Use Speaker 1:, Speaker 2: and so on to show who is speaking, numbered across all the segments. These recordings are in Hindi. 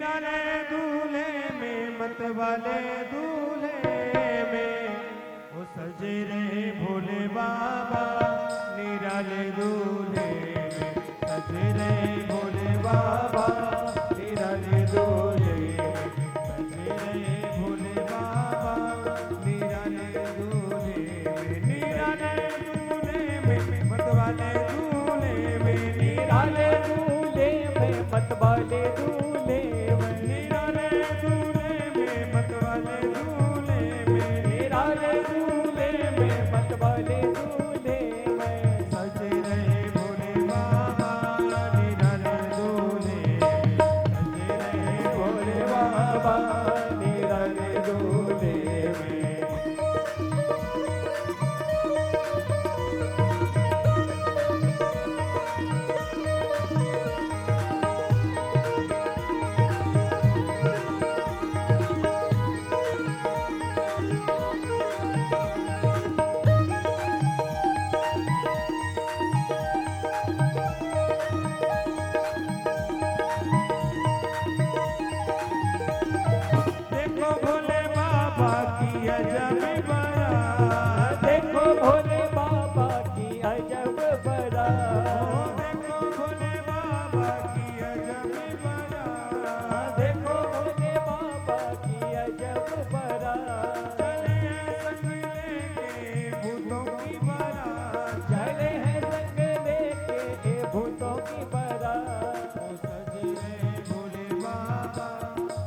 Speaker 1: निराले दूल्हे में मत वाले दूल्हे में वो सजे रहे भोले बाबा। निराले दूल्हे में सजे रहे भोले बाबा। निराले दूल्हे में सजे रहे भोले बाबा। निराले दूल्हे में निराले दूल्हे में मत वाले दूल्हे में। निराले दूल्हे में मत वाले दूल्हे में। निराले दूल्हे में मत वाले दूल्हे में। निराले दूल्हे में मत वाले दूल्हे में सजे रहे भोले बाबा। निराले दूल्हे में सजे रहे भोले बाबा। निराले दूल्हे में। देखो भोले बाबा की अजब बारात।
Speaker 2: देखो भोले बाबा की अजब बारात।
Speaker 1: देखो भोले बाबा की अजब बारात।
Speaker 2: देखो भोले बाबा की अजब बारात।
Speaker 1: चले हैं संग लेके भूतों की बारात।
Speaker 2: चले हैं संग लेके ये भूतों की बारात।
Speaker 1: वो सजे रहे भोले बाबा।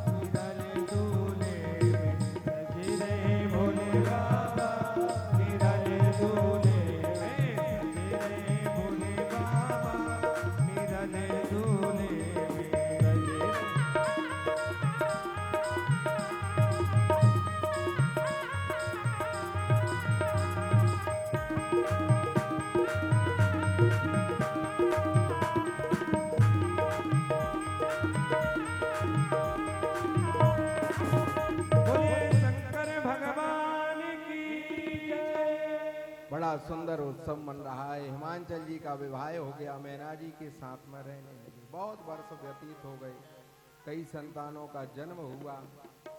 Speaker 1: निराले दूल्हे में सजे रहे भोले बाबा। निराले दूल्हे में सजे रहे भोले बाबा। निराले दूल्हे में सजे रहे। बोले शंकर भगवान की जय।
Speaker 3: बड़ा सुंदर उत्सव मन रहा है। हिमांचल जी का विवाह हो गया, मैना जी के साथ में रहने लगे। बहुत वर्ष व्यतीत हो गए, कई संतानों का जन्म हुआ,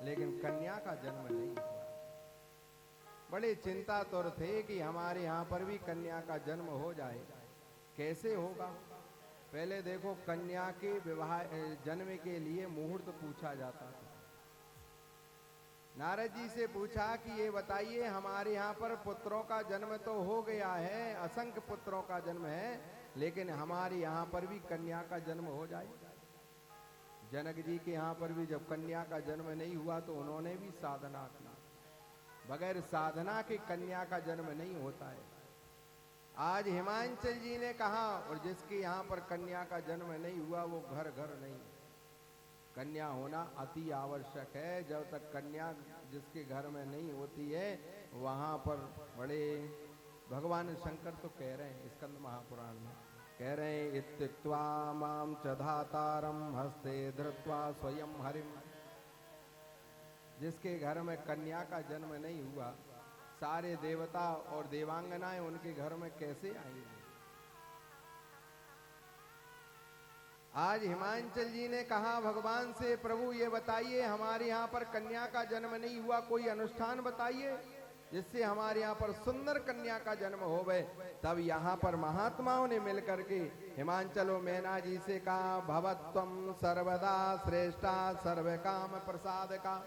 Speaker 3: लेकिन कन्या का जन्म नहीं हुआ। बड़े चिंतातुर थे कि हमारे यहाँ पर भी कन्या का जन्म हो जाए। कैसे होगा? पहले देखो, कन्या के विवाह जन्म के लिए मुहूर्त पूछा जाता था। नारद जी से पूछा कि ये बताइए, हमारे यहाँ पर पुत्रों का जन्म तो हो गया है, असंख्य पुत्रों का जन्म है, लेकिन हमारे यहाँ पर भी कन्या का जन्म हो जाए। जनक जी के यहाँ पर भी जब कन्या का जन्म नहीं हुआ तो उन्होंने भी साधना की। बगैर साधना के कन्या का जन्म नहीं होता है। आज हिमांचल जी ने कहा, और जिसके यहाँ पर कन्या का जन्म नहीं हुआ वो घर घर नहीं। कन्या होना अति आवश्यक है। जब तक कन्या जिसके घर में नहीं होती है, वहां पर बड़े भगवान शंकर तो कह रहे हैं स्कंद महापुराण में, कह रहे हैं इत्युक्त्वा माम च धातारम हस्ते धृत्वा स्वयं हरिम। जिसके घर में कन्या का जन्म नहीं हुआ, सारे देवता और देवांगनाएं उनके घर में कैसे आएंगे? आज हिमांचल जी ने कहा भगवान से, प्रभु ये बताइए, हमारे यहाँ पर कन्या का जन्म नहीं हुआ, कोई अनुष्ठान बताइए जिससे हमारे यहाँ पर सुंदर कन्या का जन्म हो गए। तब यहाँ पर महात्माओं ने मिलकर के हिमांचलो मैना जी से कहा, भवत्वम सर्वदा श्रेष्ठा सर्व काम प्रसाद का।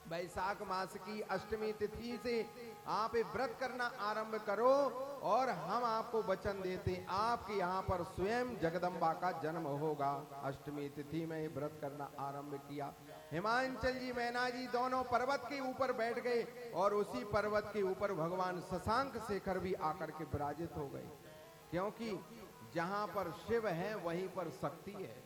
Speaker 3: वैशाख मास की अष्टमी तिथि से आप व्रत करना आरंभ करो, और हम आपको वचन देते हैं आपके यहाँ पर स्वयं जगदम्बा का जन्म होगा। अष्टमी तिथि में व्रत करना आरंभ किया। हिमांचल जी मैना जी दोनों पर्वत के ऊपर बैठ गए, और उसी पर्वत के ऊपर भगवान शशांक शेखर भी आकर के विराजित हो गए। क्योंकि जहां पर शिव है वहीं पर शक्ति है।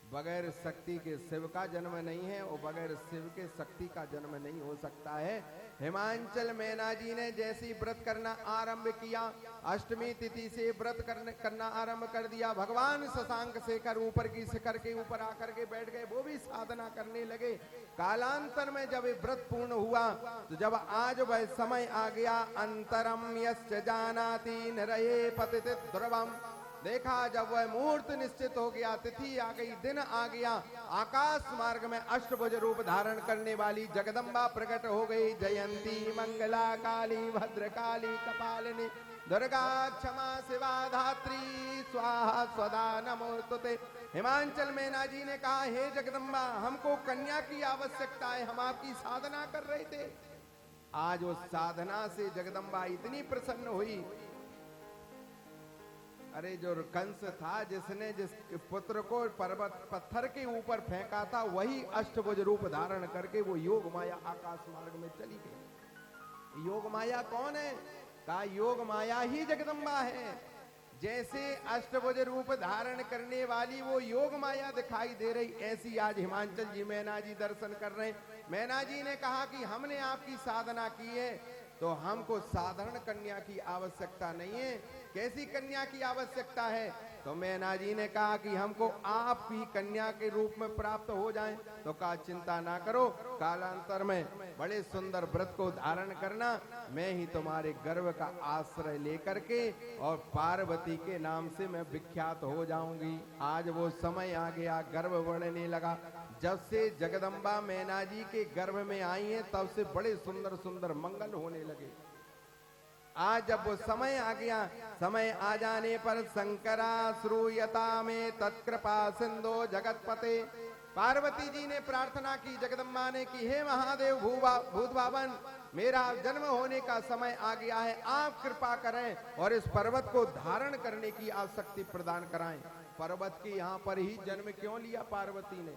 Speaker 3: बगैर शक्ति के शिव का जन्म नहीं है, और बगैर शिव के शक्ति का जन्म नहीं हो सकता है। हिमांचल मैना जी ने जैसी व्रत करना आरंभ किया, अष्टमी तिथि से व्रत करना आरंभ कर दिया। भगवान शशांक शेखर ऊपर की शिखर के ऊपर आकर के बैठ गए, वो भी साधना करने लगे। कालांतर में जब व्रत पूर्ण हुआ, तो जब आज वह समय आ गया, अंतरम यस्य जानाति नरये पतित ध्रुवम, देखा जब वह मुहूर्त निश्चित हो गया, तिथि आ गई, दिन आ गया, आकाश मार्ग में अष्टभुज रूप धारण करने वाली जगदम्बा प्रकट हो गई। जयंती मंगला काली भद्रकाली कपालिनी दुर्गा क्षमा शिवा धात्री स्वाहा स्वदा नमोस्तुते। हिमांचल मैना जी ने कहा, हे जगदम्बा, हमको कन्या की आवश्यकता है, हम आपकी साधना कर रहे थे। आज उस साधना से जगदम्बा इतनी प्रसन्न हुई। अरे जो कंस था, जिसने जिस पुत्र को पर्वत पत्थर के ऊपर फेंका था, वही अष्टभुज रूप धारण करके वो योग माया आकाश मार्ग में चली गई। योग माया कौन है? कहा योग माया ही जगदम्बा है। जैसे अष्टभुज रूप धारण करने वाली वो योग माया दिखाई दे रही, ऐसी आज हिमांचल जी मैना जी दर्शन कर रहे हैं। मैना जी ने कहा कि हमने आपकी साधना की है तो हमको साधारण कन्या की आवश्यकता नहीं है। कैसी कन्या की आवश्यकता है? तो मैना जी ने कहा कि हमको आप ही कन्या के रूप में प्राप्त हो जाएं। तो कहा चिंता ना करो, कालांतर में बड़े सुंदर व्रत को धारण करना, मैं ही तुम्हारे गर्भ का आश्रय लेकर के और पार्वती के नाम से मैं विख्यात हो जाऊंगी। आज वो समय आ गया, गर्भ बढ़ने लगा। जब से जगदम्बा मैना जी के गर्भ में आई हैं, तब से बड़े सुंदर सुंदर मंगल होने लगे। आज जब वो समय आ गया, समय आ जाने पर शंकरा श्रूयता में तत्कृपा सिंधु जगतपते। पार्वती जी ने प्रार्थना की, जगदम्बा ने की, हे महादेव भूत भावन, मेरा जन्म होने का समय आ गया है, आप कृपा करें और इस पर्वत को धारण करने की आसक्ति प्रदान कराएं। पर्वत के यहाँ पर ही जन्म क्यों लिया पार्वती ने?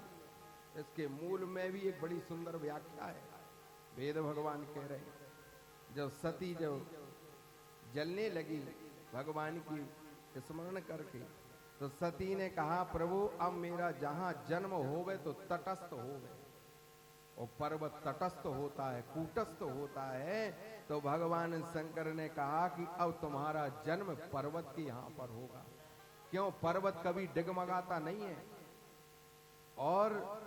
Speaker 3: इसके मूल में भी एक बड़ी सुंदर व्याख्या है। वेद भगवान कह रहे हैं, जब सती जब जलने लगी भगवान की स्मरण करके, तो सती ने कहा, प्रभु अब मेरा जहां जन्म होवे तो तटस्थ होवे। और पर्वत तटस्थ होता है, कूटस्थ होता है। तो भगवान शंकर ने कहा कि अब तुम्हारा जन्म पर्वत के यहां पर होगा। क्यों? पर्वत कभी डगमगाता नहीं है और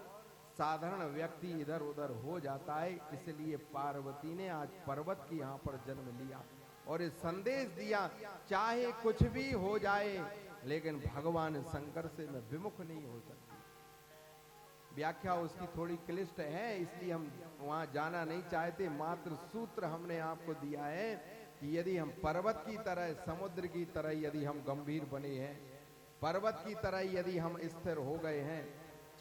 Speaker 3: साधारण व्यक्ति इधर उधर हो जाता है, इसलिए पार्वती ने आज पर्वत के यहाँ पर जन्म लिया और इस संदेश दिया, चाहे कुछ भी हो जाए लेकिन भगवान शंकर से मैं विमुख नहीं हो सकती। व्याख्या उसकी थोड़ी क्लिष्ट है, इसलिए हम वहां जाना नहीं चाहते। मात्र सूत्र हमने आपको दिया है कि यदि हम पर्वत की तरह, समुद्र की तरह यदि हम गंभीर बने हैं, पर्वत की तरह यदि हम स्थिर हो गए हैं,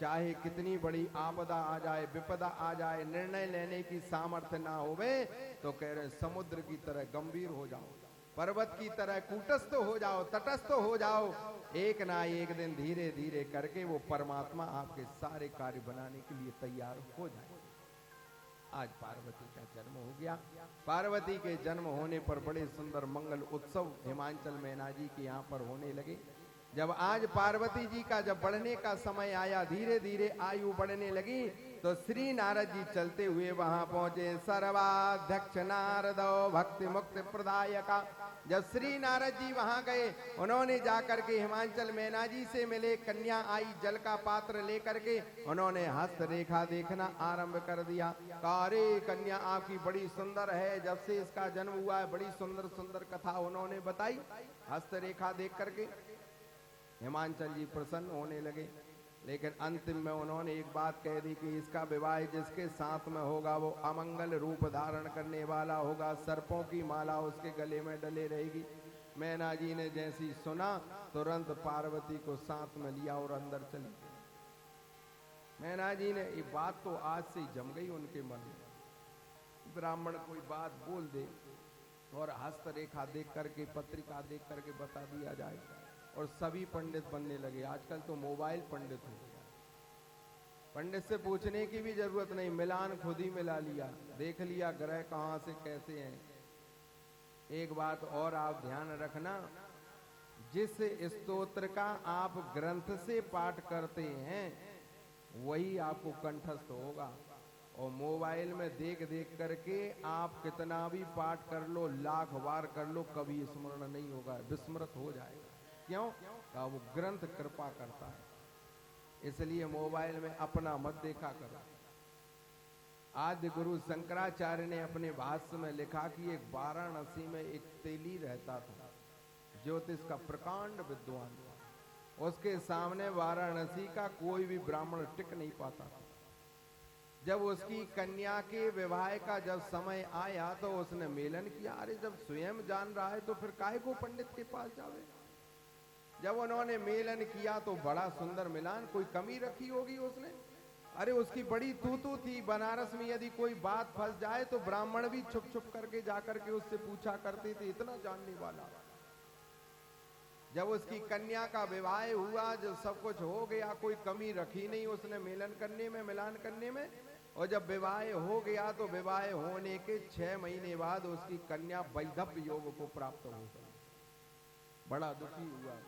Speaker 3: चाहे कितनी बड़ी आपदा आ जाए, विपदा आ जाए, निर्णय लेने की सामर्थ्य ना होवे, तो कह रहे समुद्र की तरह गंभीर हो जाओ, पर्वत की तरह कूटस्थ हो जाओ, तटस्थ हो जाओ। एक ना एक दिन धीरे धीरे करके वो परमात्मा आपके सारे कार्य बनाने के लिए तैयार हो जाए। आज पार्वती का जन्म हो गया। पार्वती के जन्म होने पर बड़े सुंदर मंगल उत्सव हिमांचल मैना जी के यहाँ पर होने लगे। जब आज पार्वती जी का जब बढ़ने का समय आया, धीरे धीरे आयु बढ़ने लगी, तो श्री नारद जी चलते हुए वहां पहुंचे। सर्वाध्यक्ष नारदो भक्ति मुक्ति प्रदायका। जब श्री नारद जी वहां गए, उन्होंने जाकर के हिमांचल मैना जी से मिले। कन्या आई जल का पात्र लेकर के, उन्होंने हस्त रेखा देखना आरंभ कर दिया। अरे कन्या आपकी बड़ी सुंदर है, जब से इसका जन्म हुआ है बड़ी सुंदर सुंदर कथा उन्होंने बताई। हस्त रेखा देख करके हिमांचल जी प्रसन्न होने लगे, लेकिन अंतिम में उन्होंने एक बात कह दी कि इसका विवाह जिसके साथ में होगा वो अमंगल रूप धारण करने वाला होगा, सर्पों की माला उसके गले में डले रहेगी। मैना जी ने जैसी सुना, तुरंत पार्वती को साथ में लिया और अंदर चली। मैना जी ने ये बात तो आज से ही जम गई उनके मन में। ब्राह्मण कोई बात बोल दे और हस्तरेखा देख करके, पत्रिका देख करके बता दिया जाए, और सभी पंडित बनने लगे। आजकल तो मोबाइल पंडित हो गया, पंडित से पूछने की भी जरूरत नहीं, मिलान खुद ही मिला लिया, देख लिया ग्रह कहां से कैसे हैं। एक बात और आप ध्यान रखना, जिस स्तोत्र का आप ग्रंथ से पाठ करते हैं वही आपको कंठस्थ होगा, और मोबाइल में देख देख करके आप कितना भी पाठ कर लो, लाख बार कर लो, कभी स्मरण नहीं होगा, विस्मृत हो जाएगा। क्यों? का वो ग्रंथ कृपा करता है, इसलिए मोबाइल में अपना मत देखा करो। आद्य गुरु शंकराचार्य ने अपने भाष्य में लिखा कि एक वाराणसी में एक तेली रहता था, ज्योतिष का प्रकांड विद्वान, उसके सामने वाराणसी का कोई भी ब्राह्मण टिक नहीं पाता था। जब उसकी कन्या के विवाह का जब समय आया तो उसने मेलन किया। अरे जब स्वयं जान रहा है तो फिर काहे को पंडित के पास जावे। जब उन्होंने मेलन किया तो बड़ा सुंदर मिलान, कोई कमी रखी होगी उसने। अरे उसकी बड़ी तू थी। बनारस में यदि कोई बात फंस जाए तो ब्राह्मण भी छुप छुप करके जाकर के उससे पूछा करते थे, इतना जानने वाला। जब उसकी कन्या का विवाह हुआ, जब सब कुछ हो गया, कोई कमी रखी नहीं उसने मेलन करने में, मिलान करने में। और जब विवाह हो गया तो विवाह होने के 6 महीने बाद उसकी कन्या वैधव्य योग को प्राप्त हो गई। बड़ा दुखी हुआ।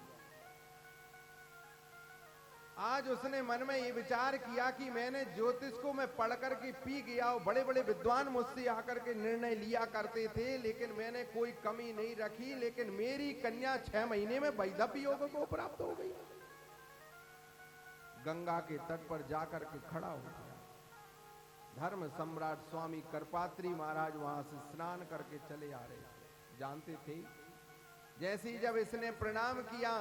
Speaker 3: आज उसने मन में ये विचार किया कि मैंने ज्योतिष को मैं पढ़ करके पी गया और बड़े बड़े विद्वान मुझसे आकर के निर्णय लिया करते थे, लेकिन मैंने कोई कमी नहीं रखी, लेकिन मेरी कन्या 6 महीने में वैधव्य योग को प्राप्त हो गई। गंगा के तट पर जाकर के खड़ा हो गया। धर्म सम्राट स्वामी करपात्री महाराज वहां से स्नान करके चले आ रहे, जानते थे। जैसे ही जब इसने प्रणाम किया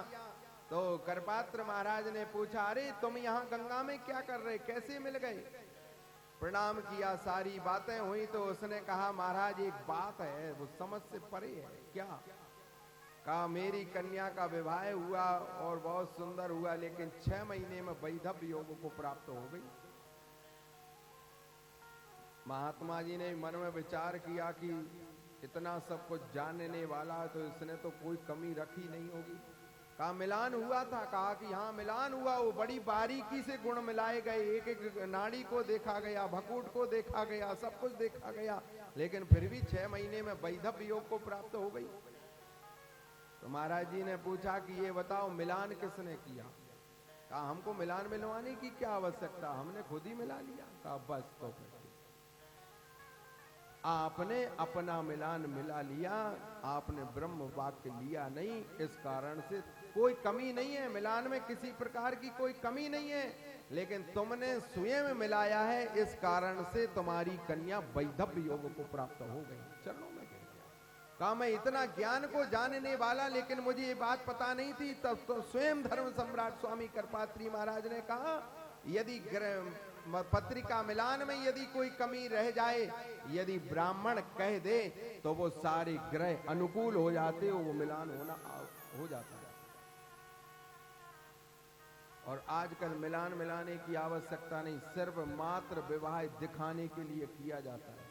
Speaker 3: तो करपात्र महाराज ने पूछा, अरे तुम यहाँ गंगा में क्या कर रहे, कैसे मिल गए? प्रणाम किया, सारी बातें हुई तो उसने कहा, महाराज एक बात है, वो समझ से परे है। क्या? कहा मेरी कन्या का विवाह हुआ और बहुत सुंदर हुआ, लेकिन 6 महीने में वैधव्य योग को प्राप्त हो गई। महात्मा जी ने मन में विचार किया कि इतना सब कुछ जानने वाला है तो इसने तो कोई कमी रखी नहीं होगी। कहा मिलान हुआ था? कहा कि हाँ मिलान हुआ, वो बड़ी बारीकी से गुण मिलाए गए, एक एक नाड़ी को देखा गया, भकूट को देखा गया, सब कुछ देखा गया, लेकिन फिर भी 6 महीने में वैधव्य योग को प्राप्त हो गई। तो महाराज जी ने पूछा कि ये बताओ मिलान किसने किया? कहा हमको मिलान मिलवाने की क्या आवश्यकता, हमने खुद ही मिला लिया। कहा बस तो फिर आपने अपना मिलान मिला लिया, आपने ब्रह्म वाक्य लिया नहीं, इस कारण से कोई कमी नहीं है मिलान में, किसी प्रकार की कोई कमी नहीं है, लेकिन तुमने स्वयं मिलाया है, इस कारण से तुम्हारी कन्या वैधव्य योग को प्राप्त हो गई। चरणों में गिर गया। कहा मैं इतना ज्ञान को जानने वाला, लेकिन मुझे ये बात पता नहीं थी। तब तो स्वयं धर्म सम्राट स्वामी करपात्री महाराज ने कहा, यदि पत्रिका मिलान में यदि कोई कमी रह जाए, यदि ब्राह्मण कह दे तो वो सारे ग्रह अनुकूल हो जाते हो, वो मिलान होना हो जाता है। और आजकल मिलान मिलाने की आवश्यकता नहीं, सिर्फ मात्र विवाह दिखाने के लिए किया जाता है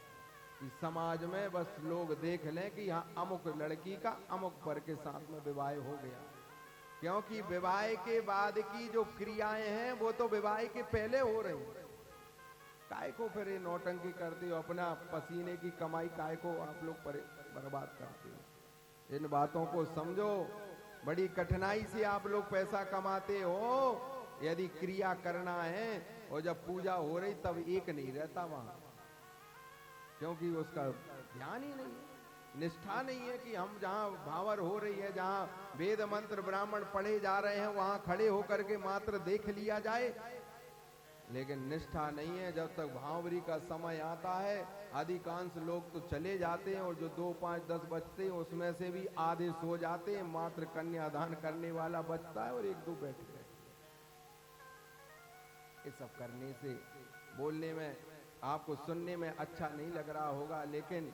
Speaker 3: कि समाज में बस लोग देख लें कि यहाँ अमुक लड़की का अमुक वर के साथ में विवाह हो गया। क्योंकि विवाह के बाद की जो क्रियाएं हैं वो तो विवाह के पहले हो रही हैं। काय को फिर नौटंकी करते हो, अपना पसीने की कमाई काय को आप लोग बर्बाद करते हो। इन बातों को समझो, बड़ी कठिनाई से आप लोग पैसा कमाते हो। यदि क्रिया करना है और जब पूजा हो रही तब एक नहीं रहता वहां, क्योंकि उसका ध्यान ही नहीं है, निष्ठा नहीं है कि हम जहां भावर हो रही है, जहां वेद मंत्र ब्राह्मण पढ़े जा रहे हैं, वहां खड़े होकर के मात्र देख लिया जाए, लेकिन निष्ठा नहीं है। जब तक भावरी का समय आता है, अधिकांश लोग तो चले जाते हैं और जो 2, 5, 10 बचते हैं उसमें से भी आधे सो जाते हैं, मात्र कन्यादान करने वाला बचता है और 1-2 बैठे रहते हैं। ये सब करने से बोलने में आपको सुनने में अच्छा नहीं लग रहा होगा, लेकिन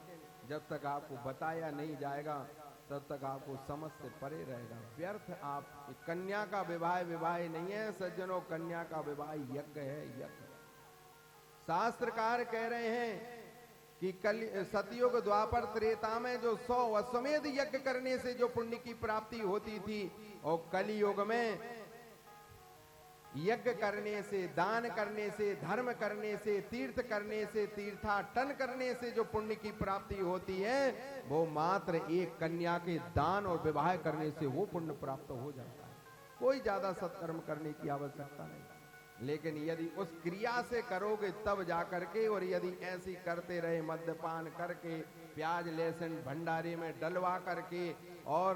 Speaker 3: जब तक आपको बताया नहीं जाएगा तब तक आपको समझ से परे रहेगा। व्यर्थ आप कन्या का विवाह नहीं है सज्जनों, कन्या का विवाह यज्ञ है, यज्ञ। शास्त्रकार कह रहे हैं कि सतयुग द्वापर त्रेता में जो 100 अश्वमेध यज्ञ करने से जो पुण्य की प्राप्ति होती थी, और कलियुग में यज्ञ करने से, दान करने से, धर्म करने से, तीर्थ करने से, तीर्थाटन करने से जो पुण्य की प्राप्ति होती है, वो मात्र एक कन्या के दान और विवाह करने से वो पुण्य प्राप्त हो जाता है। कोई ज्यादा सत्कर्म करने की आवश्यकता नहीं। लेकिन यदि उस क्रिया से करोगे तब जाकर के, और यदि ऐसी करते रहे मद्यपान करके, प्याज लहसुन भंडारे में डलवा करके और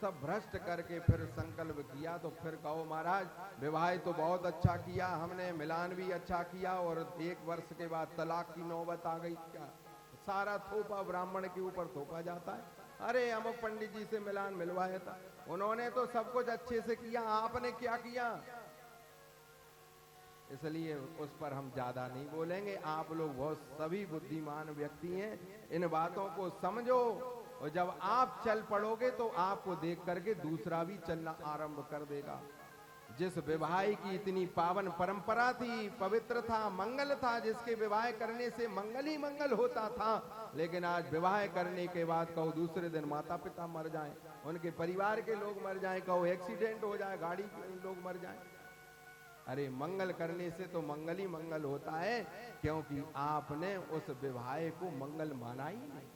Speaker 3: सब भ्रष्ट करके फिर संकल्प किया, तो फिर कहो महाराज विवाह तो बहुत अच्छा किया हमने, मिलान भी अच्छा किया, और 1 वर्ष के बाद तलाक की नौबत आ गई। क्या सारा थोपा ब्राह्मण के ऊपर थोपा जाता है? अरे अमुक पंडित जी से मिलान मिलवाया था, उन्होंने तो सब कुछ अच्छे से किया, आपने क्या किया? इसलिए उस पर हम ज्यादा नहीं बोलेंगे। आप लोग बहुत सभी बुद्धिमान व्यक्ति हैं, इन बातों को समझो, और जब आप चल पड़ोगे तो आपको देख करके दूसरा भी चलना आरंभ कर देगा। जिस विवाह की इतनी पावन परंपरा थी, पवित्र था, मंगल था, जिसके विवाह करने से मंगल ही मंगल होता था, लेकिन आज विवाह करने के बाद कहो दूसरे दिन माता पिता मर जाएं, उनके परिवार के लोग मर जाएं, कहो एक्सीडेंट हो जाए, गाड़ी के लोग मर जाएं। अरे मंगल करने से तो मंगल ही मंगल होता है, क्योंकि आपने उस विवाह को मंगल माना ही नहीं,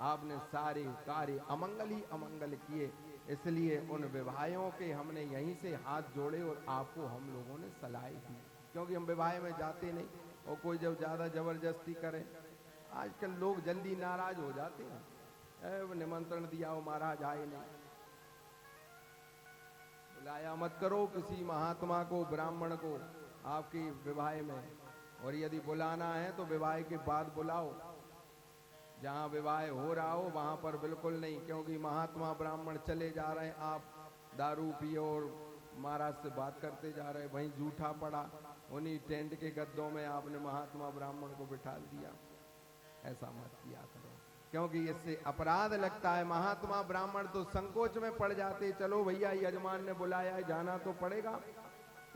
Speaker 3: आपने सारे कार्य अमंगल ही अमंगल किए। इसलिए उन विवाहों के हमने यहीं से हाथ जोड़े और आपको हम लोगों ने सलाह दी, क्योंकि हम विवाह में जाते नहीं, और कोई जब ज्यादा जबरदस्ती करे, आजकल लोग जल्दी नाराज हो जाते हैं, निमंत्रण दिया हो महाराज आए नहीं, बुलाया मत करो किसी महात्मा को, ब्राह्मण को आपकी विवाह में, और यदि बुलाना है तो विवाह के बाद बुलाओ, जहां विवाह हो रहा हो वहां पर बिल्कुल नहीं, क्योंकि महात्मा ब्राह्मण चले जा रहे हैं, आप दारू पियो और महाराज से बात करते जा रहे हैं, वहीं जूठा पड़ा, उन्हीं टेंट के गद्दों में आपने महात्मा ब्राह्मण को बिठा दिया। ऐसा मत किया करो, क्योंकि इससे अपराध लगता है। महात्मा ब्राह्मण तो संकोच में पड़ जाते, चलो भैया यजमान ने बुलाया है जाना तो पड़ेगा,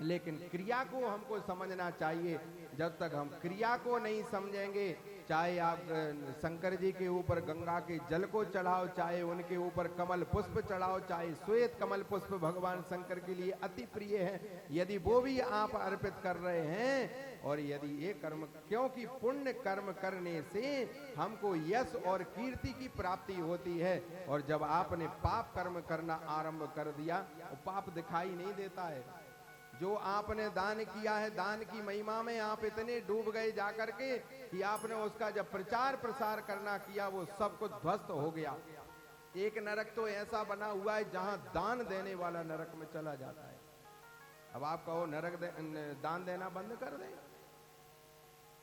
Speaker 3: लेकिन क्रिया को हमको समझना चाहिए। जब तक हम क्रिया को नहीं समझेंगे, चाहे आप शंकर जी के ऊपर गंगा के जल को चढ़ाओ, चाहे उनके ऊपर कमल पुष्प चढ़ाओ, चाहे श्वेत कमल पुष्प भगवान शंकर के लिए अति प्रिय है, यदि वो भी आप अर्पित कर रहे हैं, और यदि ये कर्म, क्योंकि पुण्य कर्म करने से हमको यश और कीर्ति की प्राप्ति होती है, और जब आपने पाप कर्म करना आरंभ कर दिया, वो पाप दिखाई नहीं देता है। जो आपने दान किया है, दान की महिमा में आप इतने डूब गए जाकर के कि आपने उसका जब प्रचार प्रसार करना किया, वो सब कुछ ध्वस्त हो गया। एक नरक तो ऐसा बना हुआ है जहां दान देने वाला नरक में चला जाता है। अब आप कहो नरक दान देना बंद कर दे।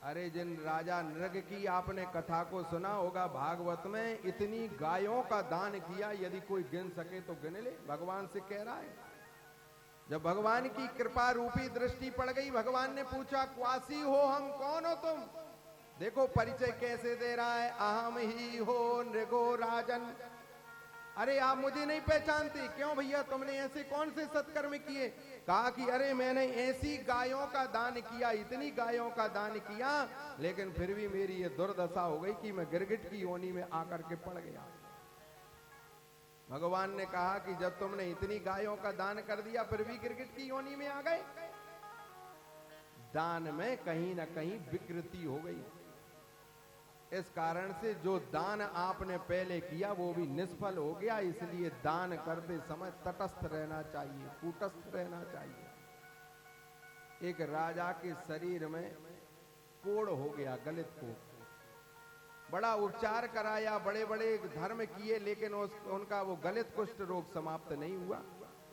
Speaker 3: अरे जिन राजा नृग की आपने कथा को सुना होगा भागवत में, इतनी गायों का दान किया, यदि कोई गिन सके तो गिन ले, भगवान से कह रहा है। जब भगवान की कृपा रूपी दृष्टि पड़ गई, भगवान ने पूछा क्वासी हो, हम कौन हो तुम? देखो परिचय कैसे दे रहा है, अहम ही हो नृगो राजन। अरे आप मुझे नहीं पहचानते? क्यों भैया, तुमने ऐसे कौन से सत्कर्म किए? कहा कि अरे मैंने ऐसी गायों का दान किया, इतनी गायों का दान किया, लेकिन फिर भी मेरी ये दुर्दशा हो गई कि मैं गिरगिट की योनि में आकर के पड़ गया। भगवान ने कहा कि जब तुमने इतनी गायों का दान कर दिया, फिर भी गिरगिट की योनि में आ गए, दान में कहीं ना कहीं विकृति हो गई। इस कारण से जो दान आपने पहले किया वो भी निष्फल हो गया। इसलिए दान करते समय तटस्थ रहना चाहिए, कूटस्थ रहना चाहिए। एक राजा के शरीर में कोढ़ हो गया, गलित कोढ़, बड़ा उपचार कराया, बड़े बड़े धर्म किए, लेकिन उनका वो गलित कुष्ठ रोग समाप्त नहीं हुआ।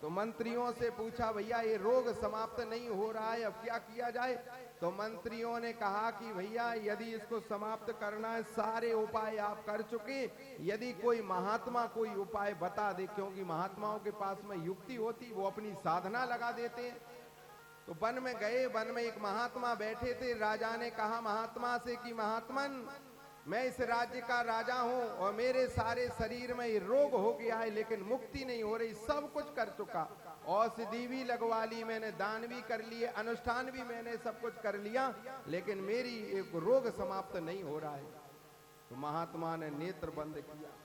Speaker 3: तो मंत्रियों से पूछा, भैया ये रोग समाप्त नहीं हो रहा है, अब क्या किया जाए? तो मंत्रियों ने कहा कि भैया यदि इसको समाप्त करना है, सारे उपाय आप कर चुके, यदि कोई महात्मा कोई उपाय बता दे, क्योंकि महात्माओं के पास में युक्ति होती, वो अपनी साधना लगा देते हैं। तो वन में गए, वन में एक महात्मा बैठे थे। राजा ने कहा महात्मा से कि महात्मन, मैं इस राज्य का राजा हूं और मेरे सारे शरीर में ये रोग हो गया है, लेकिन मुक्ति नहीं हो रही। सब कुछ कर चुका, औषधि भी लगवा ली मैंने, दान भी कर लिए, अनुष्ठान भी मैंने सब कुछ कर लिया, लेकिन मेरी एक रोग समाप्त नहीं हो रहा है। तो महात्मा ने नेत्र बंद किया,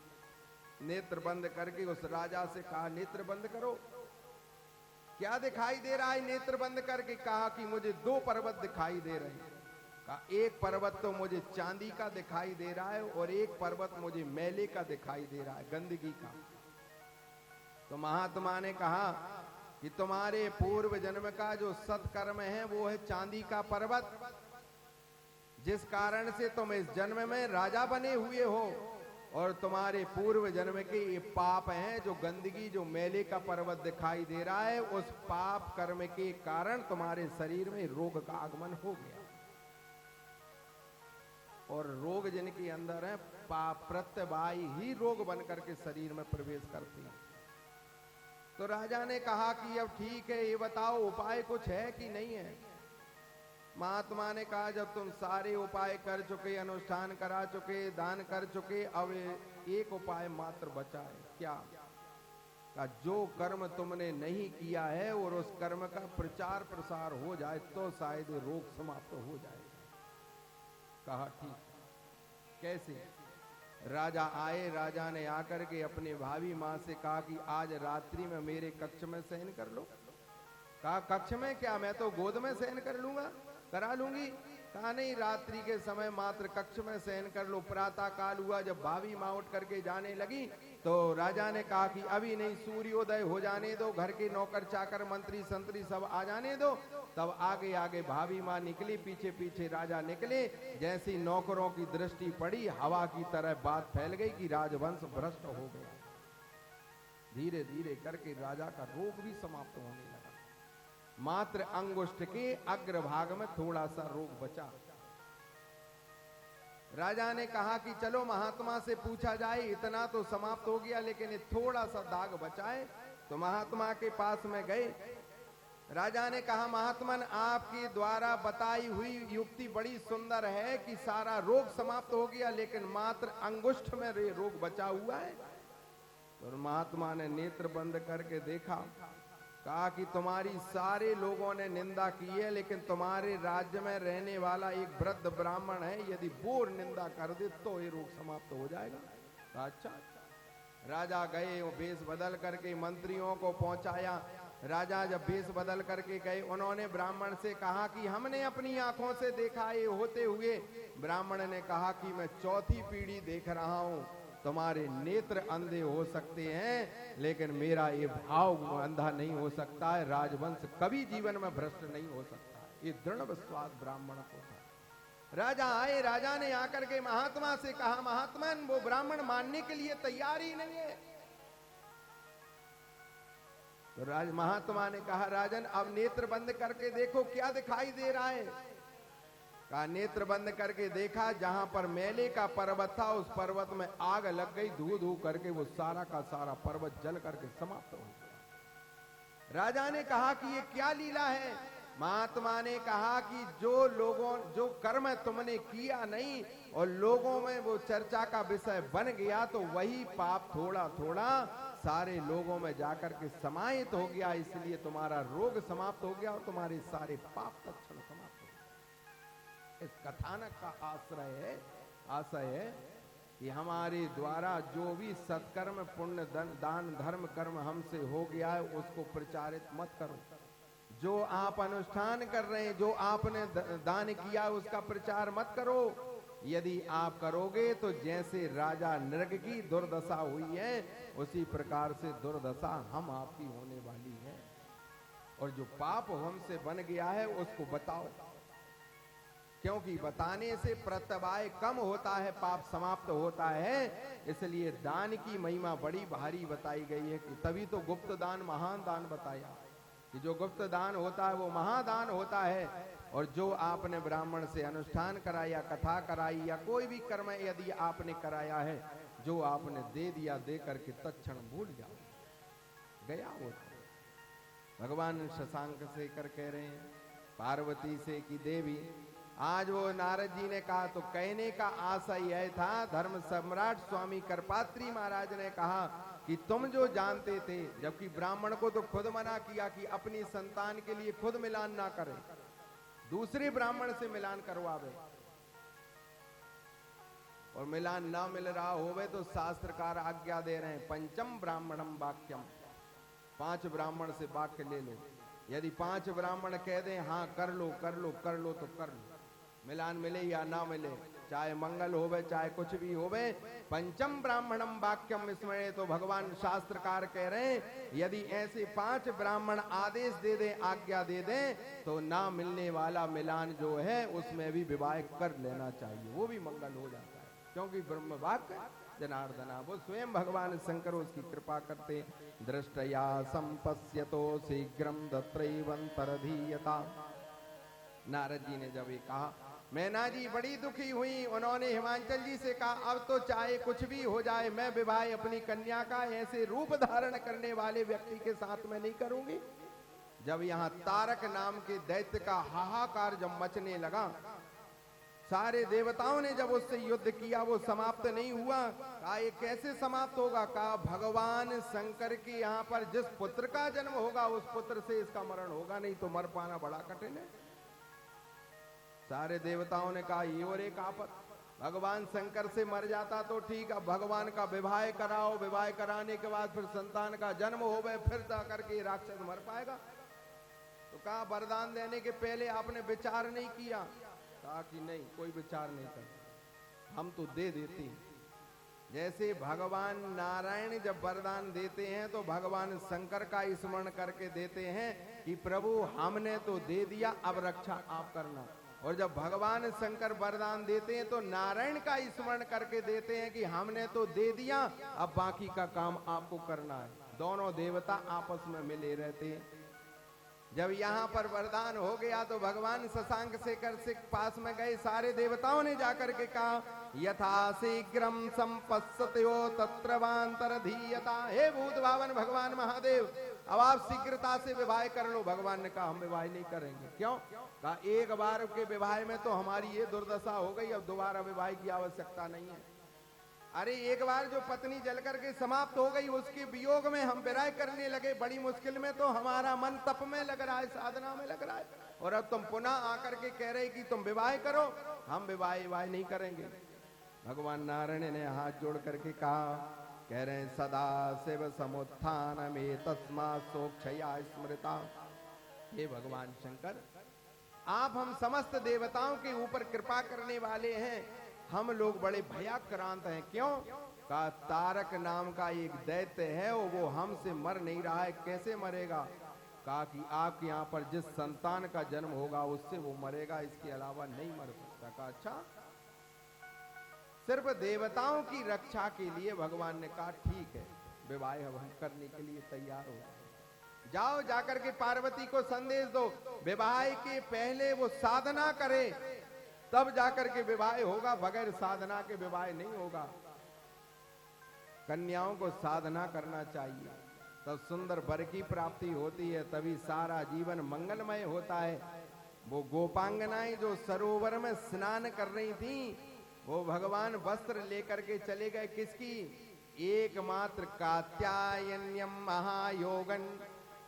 Speaker 3: नेत्र बंद करके उस राजा से कहा नेत्र बंद करो। क्या दिखाई दे रहा है? नेत्र बंद करके कहा कि मुझे 2 पर्वत दिखाई दे रहे हैं। का एक पर्वत तो मुझे चांदी का दिखाई दे रहा है और एक पर्वत मुझे मैले का दिखाई दे रहा है, गंदगी का। तो महात्मा ने कहा कि तुम्हारे पूर्व जन्म का जो सत्कर्म है वो है चांदी का पर्वत, जिस कारण से तुम इस जन्म में राजा बने हुए हो, और तुम्हारे पूर्व जन्म के ये पाप हैं, जो गंदगी, जो मैले का पर्वत दिखाई दे रहा है, उस पाप कर्म के कारण तुम्हारे शरीर में रोग का आगमन हो गया। और रोग जिनके अंदर है प्रत्यवायी ही रोग बन करके शरीर में प्रवेश करते हैं। तो राजा ने कहा कि अब ठीक है, ये बताओ उपाय कुछ है कि नहीं है। महात्मा ने कहा जब तुम सारे उपाय कर चुके, अनुष्ठान करा चुके, दान कर चुके, अब एक उपाय मात्र बचा है। क्या? का जो कर्म तुमने नहीं किया है और उस कर्म का प्रचार प्रसार हो जाए तो शायद रोग समाप्त हो जाएगा। कहा ठीक। कैसे? राजा आए, राजा ने आकर के अपने भाभी माँ से कहा कि आज रात्रि में मेरे कक्ष में शयन कर लो। कहा कक्ष में क्या, मैं तो गोद में शयन कर लूंगा, करा लूंगी। कहा नहीं, रात्रि के समय मात्र कक्ष में शयन कर लो। प्रातः काल हुआ, जब भाभी माँ उठ करके जाने लगी तो राजा ने कहा कि अभी नहीं, सूर्योदय हो जाने दो, घर के नौकर चाकर मंत्री संतरी सब आ जाने दो। तब आगे आगे भाभी माँ निकली, पीछे पीछे राजा निकले। जैसी नौकरों की दृष्टि पड़ी, हवा की तरह बात फैल गई कि राजवंश भ्रष्ट हो गया। धीरे धीरे करके राजा का रोग भी समाप्त होने लगा। मात्र अंगुष्ठ के अग्रभाग में थोड़ा सा रोग बचा। राजा ने कहा कि चलो महात्मा से पूछा जाए, इतना तो समाप्त हो गया लेकिन ये थोड़ा सा दाग बचा है। तो महात्मा के पास में गए। राजा ने कहा महात्मन, आपके द्वारा बताई हुई युक्ति बड़ी सुंदर है कि सारा रोग समाप्त हो गया लेकिन मात्र अंगुष्ठ में रोग बचा हुआ है। तो महात्मा ने नेत्र बंद करके देखा, कहा कि तुम्हारी सारे लोगों ने निंदा की है लेकिन तुम्हारे राज्य में रहने वाला एक वृद्ध ब्राह्मण है, यदि वो निंदा कर दे तो ये रोग समाप्त हो जाएगा। तो अच्छा। राजा गए, वो वेश बदल करके मंत्रियों को पहुंचाया। राजा जब वेश बदल करके गए, उन्होंने ब्राह्मण से कहा कि हमने अपनी आंखों से देखा ये होते हुए। ब्राह्मण ने कहा कि मैं चौथी पीढ़ी देख रहा हूं, तुम्हारे नेत्र अंधे हो सकते हैं लेकिन मेरा ये भाव अंधा नहीं हो सकता है। राजवंश कभी जीवन में भ्रष्ट नहीं हो सकता। ये दृढ़ विश्वास ब्राह्मण को था। राजा आए, राजा ने आकर के महात्मा से कहा महात्मन, वो ब्राह्मण मानने के लिए तैयार ही नहीं है। तो महात्मा ने कहा राजन, अब नेत्र बंद करके देखो क्या दिखाई दे रहा है। का नेत्र बंद करके देखा, जहां पर मेले का पर्वत था उस पर्वत में आग लग गई, धू धू करके वो सारा का सारा पर्वत जल करके समाप्त हो गया। राजा ने कहा कि ये क्या लीला है। महात्मा ने कहा कि जो कर्म तुमने किया नहीं और लोगों में वो चर्चा का विषय बन गया तो वही पाप थोड़ा थोड़ा सारे लोगों में जाकर के समाहित हो गया, इसलिए तुम्हारा रोग समाप्त हो गया और तुम्हारे सारे पाप तत्क्षण समाप्त हो गए। इस कथानक का आशय है कि हमारे द्वारा जो भी सत्कर्म पुण्य दान धर्म कर्म हमसे हो गया है उसको प्रचारित मत करो। जो आप अनुष्ठान कर रहे हैं, जो आपने दान किया उसका प्रचार मत करो। यदि आप करोगे तो जैसे राजा नृग की दुर्दशा हुई है उसी प्रकार से दुर्दशा हम आपकी होने वाली है। और जो पाप हमसे बन गया है उसको बताओ, क्योंकि बताने से प्रत्यवाय कम होता है, पाप समाप्त होता है। इसलिए दान की महिमा बड़ी भारी बताई गई है कि तभी तो गुप्त दान महान दान बताया कि जो गुप्त दान होता है वो महादान होता है। और जो आपने ब्राह्मण से अनुष्ठान कराया, कथा कराई या कोई भी कर्म यदि आपने कराया है, जो आपने दे दिया दे करके तत्क्षण भूल जाओ, गया वो। भगवान शशांक से कर कह रहे हैं पार्वती से कि देवी, आज वो नारद जी ने कहा तो कहने का आशय यह था। धर्म सम्राट स्वामी करपात्री महाराज ने कहा कि तुम जो जानते थे, जबकि ब्राह्मण को तो खुद मना किया कि अपनी संतान के लिए खुद मिलान ना करे, दूसरे ब्राह्मण से मिलान करवावे, और मिलान ना मिल रहा होवे तो शास्त्रकार आज्ञा दे रहे हैं पंचम ब्राह्मणम वाक्यम, 5 ब्राह्मण से वाक्य ले लो। यदि 5 ब्राह्मण कह दें हाँ कर लो कर लो कर लो तो कर लो, मिलान मिले या ना मिले, चाहे मंगल होवे चाहे कुछ भी होवे, पंचम ब्राह्मणम वाक्यम स्मरे। तो भगवान शास्त्रकार कह रहे हैं यदि ऐसे 5 ब्राह्मण आदेश दे दें, आज्ञा दे दें, तो ना मिलने वाला मिलान जो है उसमें भी विवाह कर लेना चाहिए, वो भी मंगल हो जाता है। क्योंकि ब्रह्म वाक्य जनार्दना, वो स्वयं भगवान शंकर उसकी कृपा करते। दृष्टया संपश्यतो शीघ्रम दत्रैवंतरधीयता। नारद जी ने जब ये कहा, मैना जी बड़ी दुखी हुई। उन्होंने हिमांचल जी से कहा अब तो चाहे कुछ भी हो जाए, मैं विवाह अपनी कन्या का ऐसे रूप धारण करने वाले व्यक्ति के साथ में नहीं करूंगी। जब यहाँ तारक नाम के दैत्य का हाहाकार जब मचने लगा, सारे देवताओं ने जब उससे युद्ध किया, वो समाप्त नहीं हुआ। कहा ये कैसे समाप्त होगा? कहा भगवान शंकर के यहाँ पर जिस पुत्र का जन्म होगा उस पुत्र से इसका मरण होगा, नहीं तो मर पाना बड़ा कठिन है। सारे देवताओं ने कहा ये और एक आपत, भगवान शंकर से मर जाता तो ठीक, अब भगवान का विवाह कराओ, विवाह कराने के बाद फिर संतान का जन्म हो गए, फिर जाकर के राक्षस मर पाएगा। तो कहा वरदान देने के पहले आपने विचार नहीं किया? कहा कि नहीं, कोई विचार नहीं कर, हम तो दे देते हैं। जैसे भगवान नारायण जब वरदान देते हैं तो भगवान शंकर का स्मरण करके देते हैं कि प्रभु हमने तो दे दिया, अब रक्षा आप करना। और जब भगवान शंकर वरदान देते हैं तो नारायण का स्मरण करके देते हैं कि हमने तो दे दिया, अब बाकी का काम आपको करना है। दोनों देवता आपस में मिले रहते हैं। जब यहाँ पर वरदान हो गया तो भगवान शशांक शेखर से पास में गए, सारे देवताओं ने जाकर के कहा यथा शीघ्रम संपत्सत्यो तत्रवांतर धीयता। हे भूत भावन भगवान महादेव, अब आप शीघ्रता से विवाह कर लो। भगवान ने कहा हम विवाह नहीं करेंगे। क्यों? कहा एक बार के विवाह में तो हमारी ये दुर्दशा हो गई, अब दोबारा विवाह की आवश्यकता नहीं है। अरे एक बार जो पत्नी जल करके समाप्त हो गई, उसके वियोग में हम विरह करने लगे बड़ी मुश्किल में, तो हमारा मन तप में लग रहा है, साधना में लग रहा है, और अब तुम पुनः आकर के कह रहे कि तुम विवाह करो, हम विवाह नहीं करेंगे। भगवान नारायण ने हाथ जोड़ करके कहा, कह रहे हैं सदा शिव समुत्थान में तस्मा सोक्षया स्मृता। हे भगवान शंकर, आप हम समस्त देवताओं के ऊपर कृपा करने वाले हैं, हम लोग बड़े भयाक्रांत हैं। क्यों? कहा तारक नाम का एक दैत्य है, वो हमसे मर नहीं रहा है, कैसे मरेगा? कहा कि आपके यहाँ पर जिस संतान का जन्म होगा उससे वो मरेगा, इसके अलावा नहीं मर सकता। कहा अच्छा, सिर्फ देवताओं की रक्षा के लिए भगवान ने कहा ठीक है, विवाह हम करने के लिए तैयार हो जाओ। जाकर के पार्वती को संदेश दो, विवाह के पहले वो साधना करे, तब जाकर के विवाह होगा, बगैर साधना के विवाह नहीं होगा। कन्याओं को साधना करना चाहिए, तब सुंदर वर की प्राप्ति होती है, तभी सारा जीवन मंगलमय होता है। वो गोपांगनाएं जो सरोवर में स्नान कर रही थी, वो भगवान वस्त्र लेकर के चले गए, किसकी? एकमात्र कात्यायन्यम महायोगन।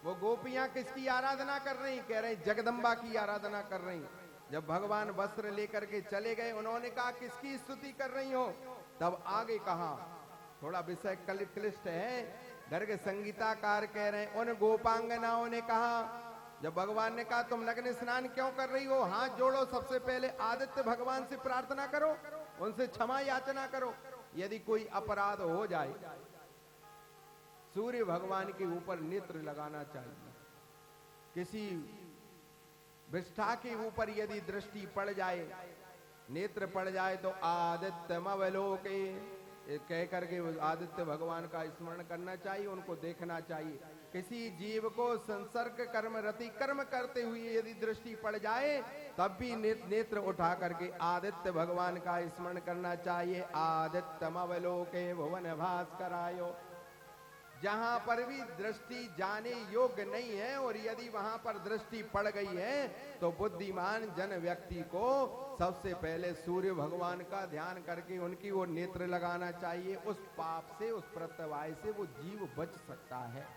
Speaker 3: वो गोपियां किसकी आराधना कर रही? कह रहे जगदम्बा की आराधना कर रही। जब भगवान वस्त्र लेकर के चले गए, उन्होंने कहा किसकी स्तुति कर रही हो? तब आगे कहा, थोड़ा विषय क्लिष्ट है, गर्ग संगीताकार कह रहे हैं, उन गोपांगनाओं ने कहा, जब भगवान ने कहा तुम नग्न स्नान क्यों कर रही हो, हाथ जोड़ो, सबसे पहले आदित्य भगवान से प्रार्थना करो, उनसे क्षमा याचना करो, यदि कोई अपराध हो जाए सूर्य भगवान के ऊपर नेत्र लगाना चाहिए। किसी विष्ठा के ऊपर यदि दृष्टि पड़ जाए, नेत्र पड़ जाए, तो आदित्यमवलोके कह करके आदित्य भगवान का स्मरण करना चाहिए, उनको देखना चाहिए। किसी जीव को संसर्ग कर्म रति कर्म करते हुए यदि दृष्टि पड़ जाए, तब भी नेत्र उठा करके आदित्य भगवान का स्मरण करना चाहिए। आदित्यमवलोके भुवन भास्करायो। जहां पर भी दृष्टि जाने योग्य नहीं है और यदि वहां पर दृष्टि पड़ गई है, तो बुद्धिमान जन व्यक्ति को सबसे पहले सूर्य भगवान का ध्यान करके उनकी ओर नेत्र लगाना चाहिए। उस पाप से, उस प्रत्यवाय से वो जीव बच सकता है।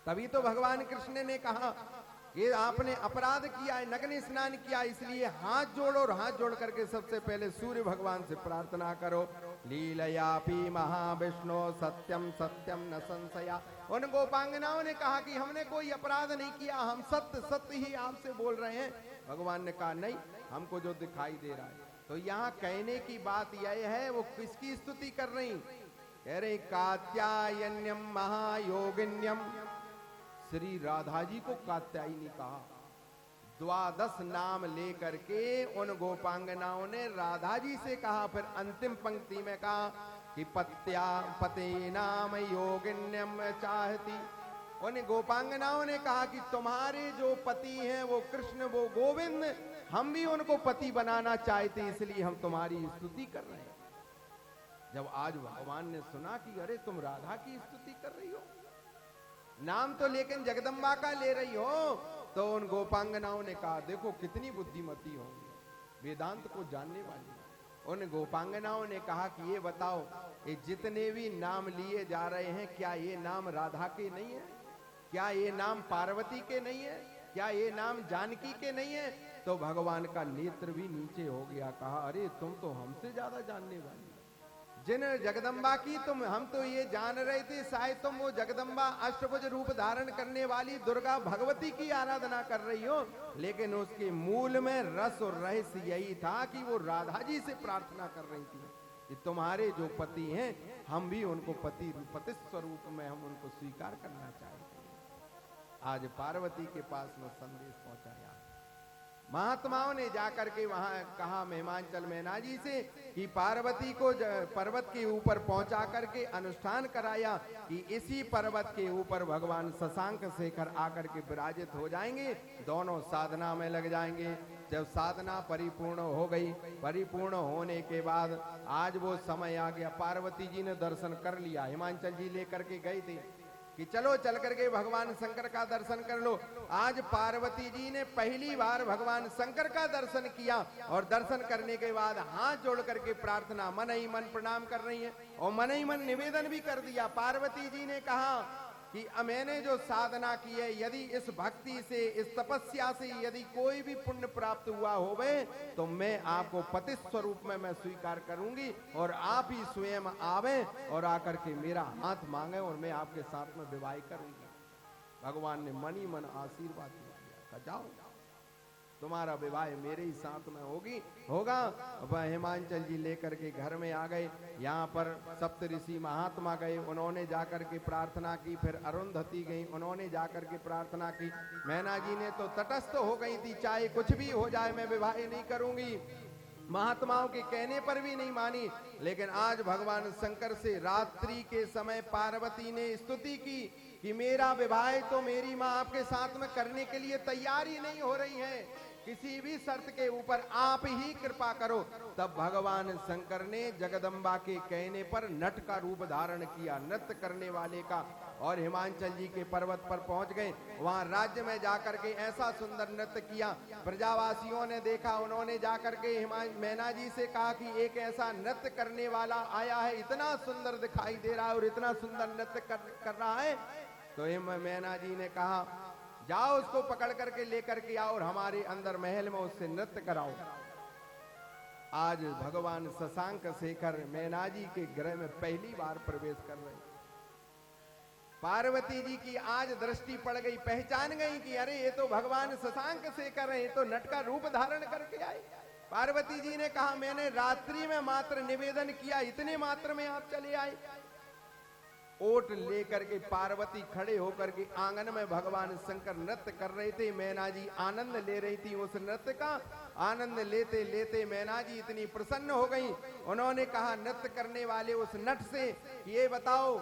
Speaker 3: तभी तो भगवान कृष्ण ने कहा ये आपने अपराध किया है, नग्न स्नान किया, इसलिए हाथ जोड़ो, और हाथ जोड़ करके सबसे पहले सूर्य भगवान से प्रार्थना करो। लीलयापि महाविष्णु सत्यम सत्यम न संशया। उन गोपांगनाओं ने कहा कि हमने कोई अपराध नहीं किया, हम सत्य सत्य ही आपसे बोल रहे हैं। भगवान ने कहा नहीं, हमको जो दिखाई दे रहा है। तो यहाँ कहने की बात यह है, वो किसकी स्तुति कर रही? कह रही कात्यायन्यम महायोगिन्यम। श्री राधा जी को कात्यायनी कहा। 12 नाम लेकर के उन गोपांगनाओं ने राधा जी से कहा। फिर अंतिम पंक्ति में कहा कि पत्या पते नाम योगिन्यम चाहती। उन गोपांगनाओं ने कहा कि तुम्हारे जो पति हैं वो कृष्ण, वो गोविंद, हम भी उनको पति बनाना चाहते, इसलिए हम तुम्हारी स्तुति कर रहे हैं। जब आज भगवान ने सुना कि अरे तुम राधा की स्तुति कर रही हो, नाम तो लेकिन जगदम्बा का ले रही हो, तो उन गोपांगनाओं ने कहा देखो कितनी बुद्धिमती होंगी, वेदांत को जानने वाली। उन गोपांगनाओं ने कहा कि ये बताओ, ये जितने भी नाम लिए जा रहे हैं, क्या ये नाम राधा के नहीं है? क्या ये नाम पार्वती के नहीं है? क्या ये नाम जानकी के नहीं है? तो भगवान का नेत्र भी नीचे हो गया, कहा अरे तुम तो हमसे ज्यादा जानने वाली, जिन जगदम्बा की तुम, हम तो ये जान रहे थे शायद तुम वो जगदम्बा अष्टभुज रूप धारण करने वाली दुर्गा भगवती की आराधना कर रही हो, लेकिन उसके मूल में रस और रहस्य यही था कि वो राधा जी से प्रार्थना कर रही थी कि तुम्हारे जो पति हैं, हम भी उनको पति स्वरूप में हम उनको स्वीकार करना चाहते हैं। आज पार्वती के पास में संदेश पहुंचाया, महात्माओं ने जाकर के वहां कहा मेहमानचल मैना जी से कि पार्वती को पर्वत के ऊपर पहुंचा करके अनुष्ठान कराया कि इसी पर्वत के ऊपर भगवान शशांक शेखर आकर के विराजित हो जाएंगे, दोनों साधना में लग जाएंगे। जब साधना परिपूर्ण हो गई, परिपूर्ण होने के बाद आज वो समय आ गया, पार्वती जी ने दर्शन कर लिया, हिमांचल जी लेकर के गए थे कि चलो चल करके भगवान शंकर का दर्शन कर लो। आज पार्वती जी ने पहली बार भगवान शंकर का दर्शन किया और दर्शन करने के बाद हाथ जोड़ करके प्रार्थना, मन ही मन प्रणाम कर रही है और मन ही मन निवेदन भी कर दिया। पार्वती जी ने कहा कि मैंने जो साधना की है, यदि इस भक्ति से, इस तपस्या से यदि कोई भी पुण्य प्राप्त हुआ होवे, तो मैं आपको पति स्वरूप में मैं स्वीकार करूंगी और आप ही स्वयं आवे और आकर के मेरा हाथ मांगे और मैं आपके साथ में विवाह करूंगी। भगवान ने मन ही मन आशीर्वाद दिया, जाओ तुम्हारा विवाह मेरे ही साथ में होगा। वह हिमांचल जी लेकर के घर में आ गए। यहाँ पर सप्तऋषि महात्मा गए, उन्होंने जाकर के प्रार्थना की, फिर अरुंधति गई, उन्होंने जाकर के प्रार्थना की। मैना जी ने तो तटस्थ हो गई थी, चाहे कुछ भी हो जाए मैं विवाह नहीं करूंगी, महात्माओं के कहने पर भी नहीं मानी। लेकिन आज भगवान शंकर से रात्रि के समय पार्वती ने स्तुति की कि मेरा विवाह तो मेरी माँ आपके साथ में करने के लिए तैयार ही नहीं हो रही है, किसी भी शर्त के ऊपर आप ही कृपा करो। तब भगवान शंकर ने जगदम्बा के कहने पर नट का रूप धारण किया, नृत्य करने वाले का, और हिमांचल जी के पर्वत पर पहुंच गए। वहां राज्य में जाकर के ऐसा सुंदर नृत्य किया, प्रजावासियों ने देखा, उन्होंने जाकर के मैना जी से कहा कि एक ऐसा नृत्य करने वाला आया है, इतना सुंदर दिखाई दे रहा है और इतना सुंदर नृत्य कर रहा है। तो मैना जी ने कहा जाओ उसको पकड़ करके लेकर के आओ और हमारे अंदर महल में उससे नृत्य कराओ। आज भगवान शशांक शेखर मैना जी के गृह में पहली बार प्रवेश कर रहे। पार्वती जी की आज दृष्टि पड़ गई, पहचान गई कि अरे ये तो भगवान शशांक शेखर है, ये तो नट का रूप धारण करके आए। पार्वती जी ने कहा मैंने रात्रि में मात्र निवेदन किया, इतने मात्र में आप चले आए। ओट लेकर के पार्वती खड़े होकर के आंगन में भगवान शंकर नृत्य कर रहे थे, मैना जी आनंद ले रही थी उस नृत्य का। आनंद लेते लेते मैना जी इतनी प्रसन्न हो गई, उन्होंने कहा नृत्य करने वाले उस नट से ये बताओ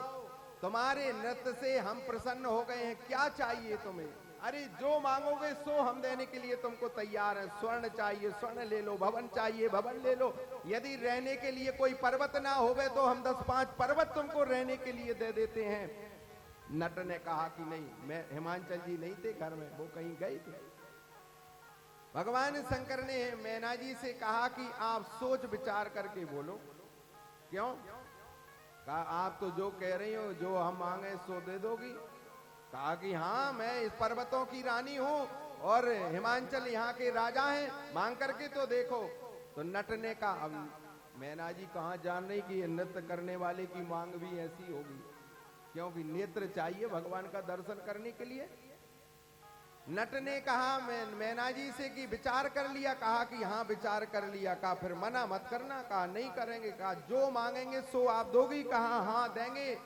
Speaker 3: तुम्हारे नृत्य से हम प्रसन्न हो गए हैं, क्या चाहिए तुम्हें? अरे जो मांगोगे सो हम देने के लिए तुमको तैयार हैं। स्वर्ण चाहिए स्वर्ण ले लो, भवन चाहिए भवन ले लो, यदि रहने के लिए कोई पर्वत ना होवे तो हम 10-5 पर्वत तुमको रहने के लिए दे देते हैं। नट ने कहा कि नहीं, मैं हिमांचल जी नहीं थे घर में, वो कहीं गए थे। भगवान शंकर ने मैना जी से कहा कि आप सोच विचार करके बोलो। क्यों? कहा आप तो जो कह रही हो, जो हम मांगे सो दे दोगी। कहा कि हाँ मैं इस पर्वतों की रानी हूं और हिमांचल यहाँ के राजा हैं, मांग करके तो देखो। तो नट ने कहा अब मैना जी कहाँ जान रही कि नृत्य करने वाले की मांग भी ऐसी होगी, क्योंकि नेत्र चाहिए भगवान का दर्शन करने के लिए। नट ने कहा मैना जी से कि विचार कर लिया? कहा कि हाँ विचार कर लिया। कहा फिर मना मत करना। कहा नहीं करेंगे। कहा जो मांगेंगे सो आप दोगी? कहा हाँ देंगे।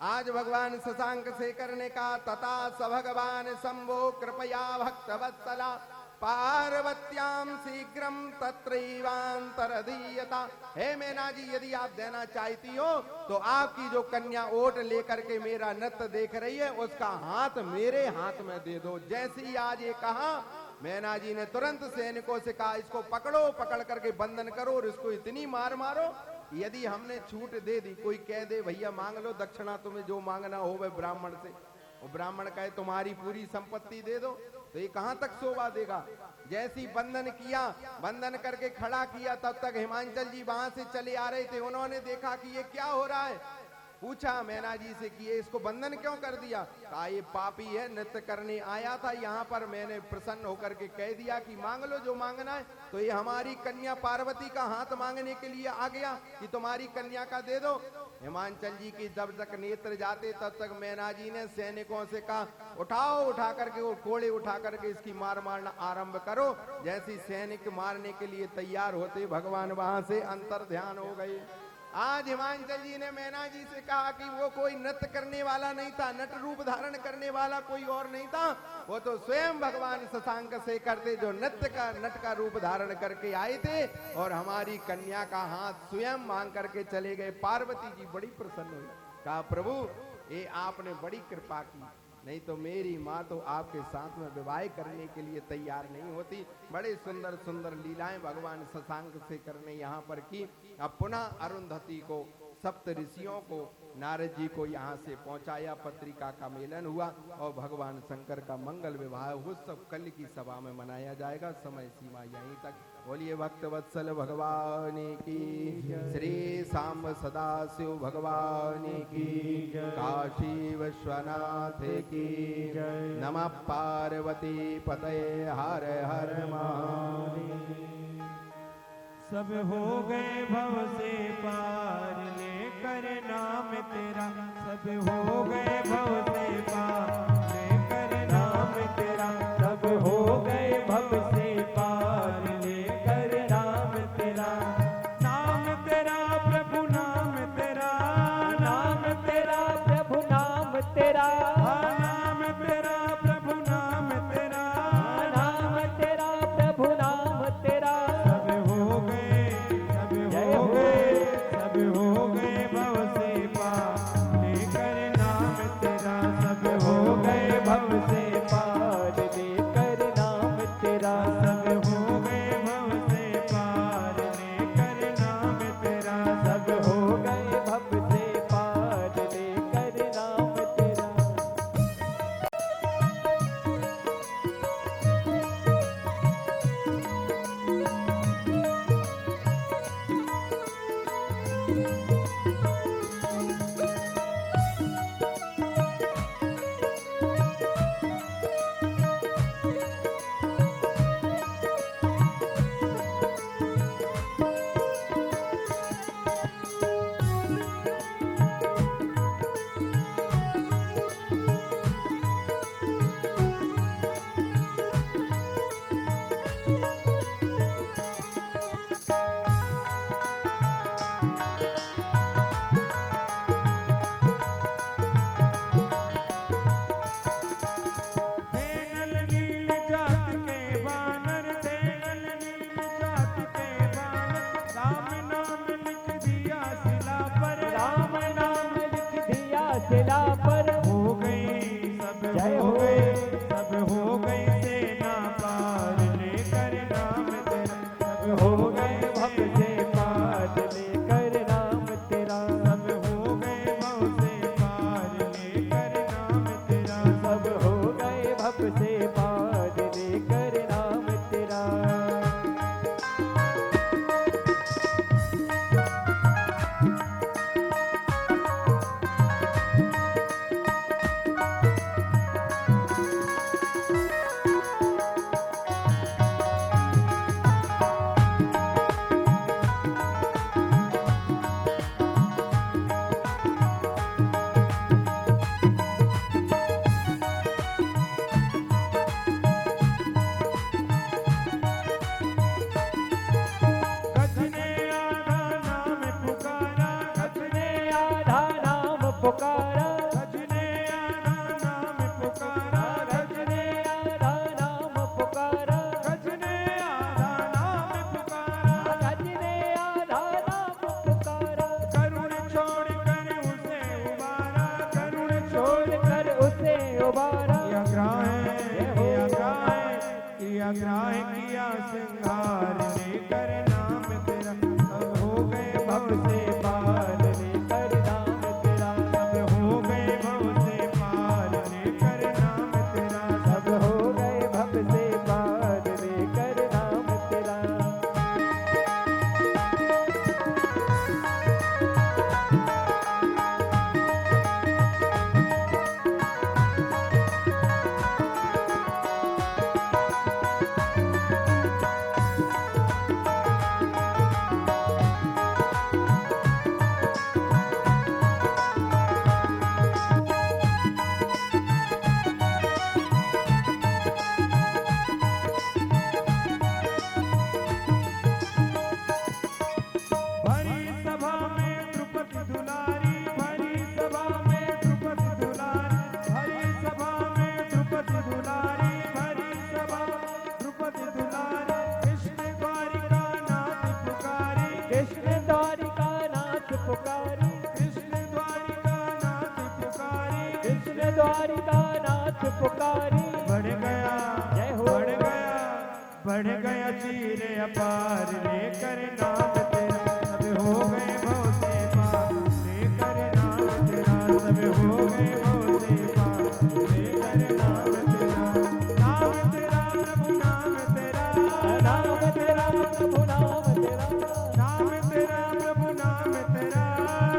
Speaker 3: आज भगवान शशांक शेखर ने कहा तथा स भगवान शंभो कृपया भक्तवत्सला पार्वत्याम शीघ्रम तत्रैवांतरधीयता। हे मैना जी यदि आप देना चाहती हो तो आपकी जो कन्या ओट लेकर के मेरा नृत्य देख रही है उसका हाथ मेरे हाथ में दे दो। जैसे ही आज ये कहा मैना जी ने तुरंत सैनिकों से कहा, इसको पकड़ो, पकड़ करके बंधन करो और इसको इतनी मार मारो, यदि हमने छूट दे दी, कोई कह दे भैया मांग लो दक्षिणा, तुम्हें जो मांगना हो वह ब्राह्मण से, वो ब्राह्मण कहे तुम्हारी पूरी संपत्ति दे दो, तो ये कहां तक शोभा देगा। जैसी बंधन किया, बंधन करके खड़ा किया, तब तक हिमांचल जी वहां से चले आ रहे थे। उन्होंने देखा कि ये क्या हो रहा है, पूछा मैना जी से कि ये इसको बंधन क्यों कर दिया। कहा ये पापी है, नृत्य करने आया था यहाँ पर, मैंने प्रसन्न होकर के कह दिया कि मांग लो जो मांगना है, तो ये हमारी कन्या पार्वती का हाथ मांगने के लिए आ गया कि तुम्हारी कन्या का दे दो। हिमांचल जी की जब तक नेत्र जाते तब तक मैना जी ने सैनिकों से कहा, उठाओ, उठा करके वो कोड़े उठा करके इसकी मार मारना आरंभ करो। जैसी सैनिक मारने के लिए तैयार होते, भगवान वहां से अंतर ध्यान हो गए। आज हिमांचल जी ने मैना जी से कहा कि वो कोई नृत्य करने वाला नहीं था, नट रूप धारण करने वाला कोई और नहीं था, वो तो स्वयं भगवान शशांक से करते, जो नृत्य का नट का रूप धारण करके आए थे और हमारी कन्या का हाथ स्वयं मांग करके चले गए। पार्वती जी बड़ी प्रसन्न हुई, कहा प्रभु ये आपने बड़ी कृपा की, नहीं तो मेरी माँ तो आपके साथ में विवाह करने के लिए तैयार नहीं होती। बड़े सुंदर सुंदर लीलाएं भगवान शशांक से करने यहाँ पर की। अब पुनः अरुंधति को, सप्त ऋषियों को, नारद जी को यहाँ से पहुंचाया, पत्रिका का मेलन हुआ और भगवान शंकर का मंगल विवाह उत्सव कल की सभा में मनाया जाएगा। समय सीमा यहीं तक। बोलिए भक्त वत्सल भगवान की, श्री सांब सदाशिव भगवान की, काशी विश्वनाथ की, नमः पार्वती पतये हर हर महादेव।
Speaker 1: सब हो गए भव से पार लेकर नाम तेरा, सब हो गए भव से पार लेकर नाम तेरा,
Speaker 2: सब हो गए भव से पार लेकर नाम तेरा,
Speaker 1: नाम तेरा प्रभु नाम तेरा,
Speaker 2: नाम तेरा प्रभु नाम तेरा,
Speaker 1: नाम तेरा प्रभु नाम तेरा,
Speaker 2: नाम तेरा प्रभु नाम तेरा।
Speaker 1: सब हो गए, सब हो गए, सब हो गए भव से पार लेकर नाम तेरा, सब हो गए भव से
Speaker 2: पार लेकर नाम तेरा,
Speaker 1: सब हो गए भव से पार लेकर नाम तेरा,
Speaker 2: सब हो गए भव से पार लेकर नाम तेरा।
Speaker 1: नल नील जात के बानर, नल नील जात के बानर, राम नाम लिख दिया शिला पर,
Speaker 2: राम नाम लिख दिया शिला पर,
Speaker 1: हो गई सब
Speaker 2: जय
Speaker 1: हो
Speaker 2: हो।
Speaker 1: गए, सब हो गई सेना पार लेकर नाम तेरा, सब
Speaker 2: हो गए भव से पार लेकर नाम तेरा,
Speaker 1: सब हो गए भव से पार लेकर नाम तेरा,
Speaker 2: सब हो गए भव से पार लेकर नाम तेरा।
Speaker 1: गज ने आधा नाम पुकारा, गज
Speaker 2: ने आधा नाम पुकारा,
Speaker 1: गज ने आधा नाम पुकारा,
Speaker 2: गज ने आधा नाम पुकारा,
Speaker 1: गज ने आधा नाम पुकारा,
Speaker 2: गज ने आधा नाम पुकारा,
Speaker 1: करुण छोड़ कर उसे उबारा, करुण
Speaker 2: छोड़ कर उसे उबारा,
Speaker 1: किया ग्राह, किया ग्राह, किया
Speaker 2: नाथ पुकारी,
Speaker 1: बढ़ गया,
Speaker 2: जय हो।
Speaker 1: बढ़ गया, बढ़ गया चीर अपार लेकर नाम तेरा, सब हो गए भव से पार लेकर नाम तेरा, सब हो गए भव से पार लेकर नाम तेरा, नाम तेरा प्रभु नाम तेरा,
Speaker 2: नाम तेरा प्रभु नाम तेरा,
Speaker 1: नाम तेरा प्रभु नाम तेरा,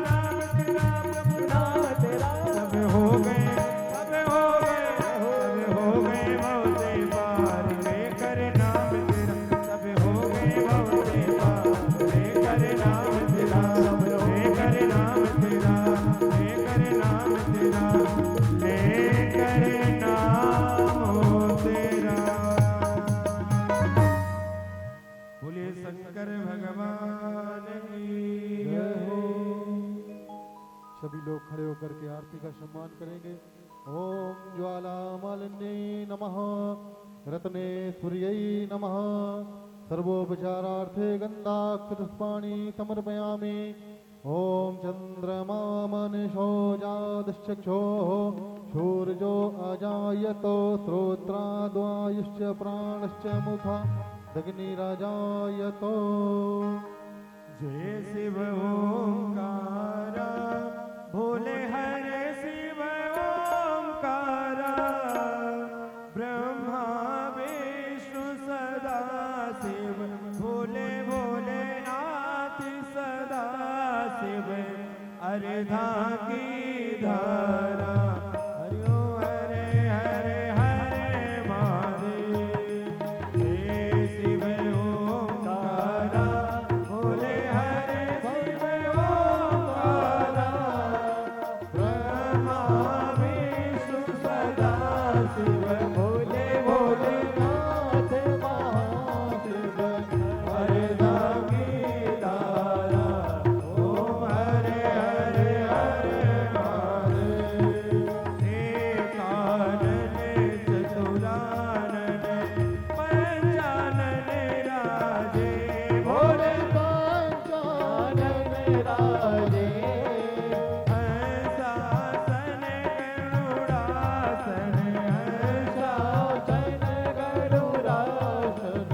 Speaker 1: नाम तेरा प्रभु
Speaker 2: नाम तेरा,
Speaker 1: सब हो गए, सब हो गए, सब हो गए भव से पार लेकर नाम तेरा, सब हो गए भव से पार लेकर नाम तेरा, सब लेकर नाम तेरा, लेकर नाम तेरा, लेकर नाम तेरा। बोलिए शंकर भगवान की जय हो।
Speaker 4: सभी लोग खड़े होकर के आरती का सम्मान करेंगे। ओम ज्वाला मालिन्ये नमः, रत्नेश्वर्यै नमः, सर्वोपचारार्थे गन्धाक्षरपुष्पाणि समर्पयामि। ओम चंद्रमा मनसो जातश्चक्षुः, सूर्यो अजायतो, श्रोत्राद्वायुश्च प्राणश्च मुखा अग्निराजायतो।
Speaker 1: जय शिव ओंकार, भोले हरे शिव ओंकार, ब्रह्मा विष्णु सदा शिव, भोले भोलेनाथ सदा शिव, अर्धा की धारा, हरि ओम हरे हरे हरे महादेव। जय शिव ओंकार, भोले हरे शिव ओंकार, ब्रह्मा विष्णु सदा शिव, भोले भोलेनाथ महाशिव, अर्धा की धारा, ओम हरे हरे हरे महादेव। एकानन चतुरानन पंचानन राजे, भोले
Speaker 2: पंचानन राजे,
Speaker 1: हंसासन गरुड़ासन,
Speaker 2: शासन गरुड़ासन,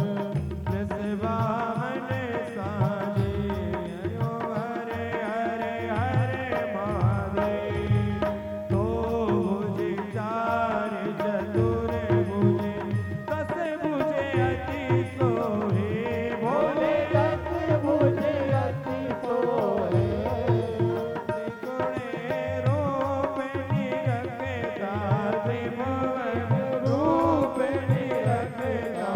Speaker 1: वृषभावन साजे, हरे हरे हरे महादेव। दो भुज चार चतुर्भुज, दस भुजे अति सोहे, भोले
Speaker 2: दस भुजे अति सोहे,
Speaker 1: त्रिगुणे रूप निरखता, त्रिभुवन रूप निरखता,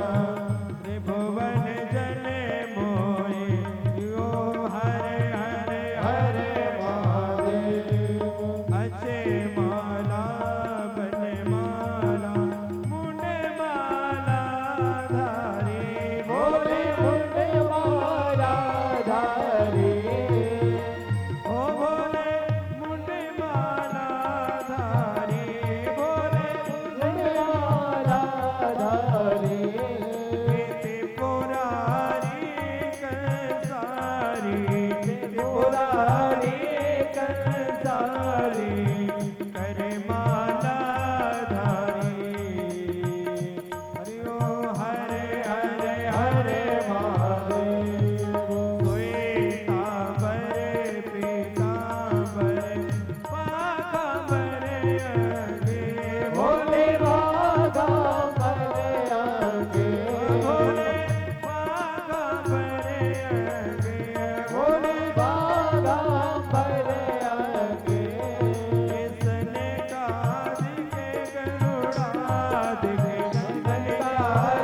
Speaker 1: त्रिभुवन जने मोहे, ओम हरे हरे हरे महादेव। अचे माला बन माला, मुंड माला धारी, भोले
Speaker 2: मुंड माला धारी,
Speaker 1: ओ भोले मुंड माला धारी, भोले
Speaker 2: मुंड माला धारी,
Speaker 1: त्रिपुरारी कंसारी,
Speaker 2: त्रिपुरारी
Speaker 1: कंसारी, कर माला धारी, हरि ओम हरे हरे हरे महादेव। श्वेतांबर पीतांबर पागांबर अंगे,
Speaker 2: भोले बागांबर अंगे,
Speaker 1: भोले पागांबर अंगे, भोले
Speaker 2: बागांबर अंगे,
Speaker 1: कृष्ण का दिखे गरुड़ा दिखे, नंदन का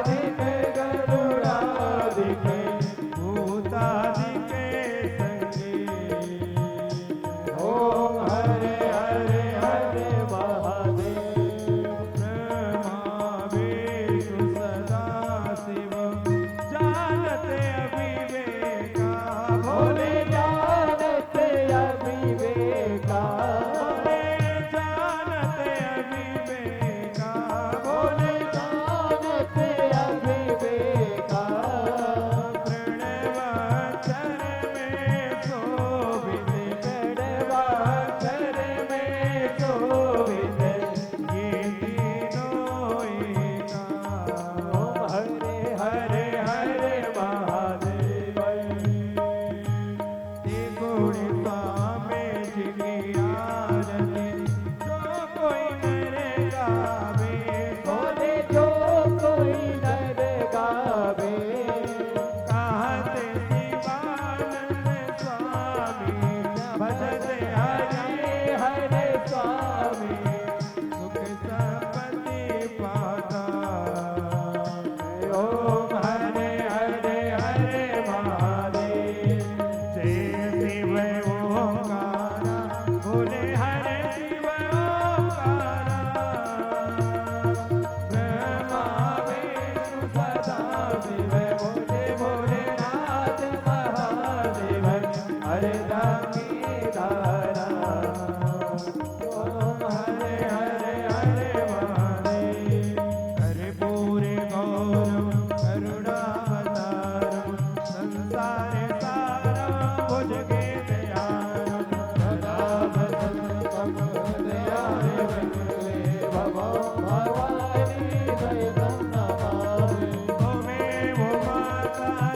Speaker 1: दिखे गरुड़ा दिखे, भूता दिखे संगे, ओम हरे हरे हरे
Speaker 2: महादेव,
Speaker 1: ब्रह्मा विष्णु सदा शिव, जानते अविवेक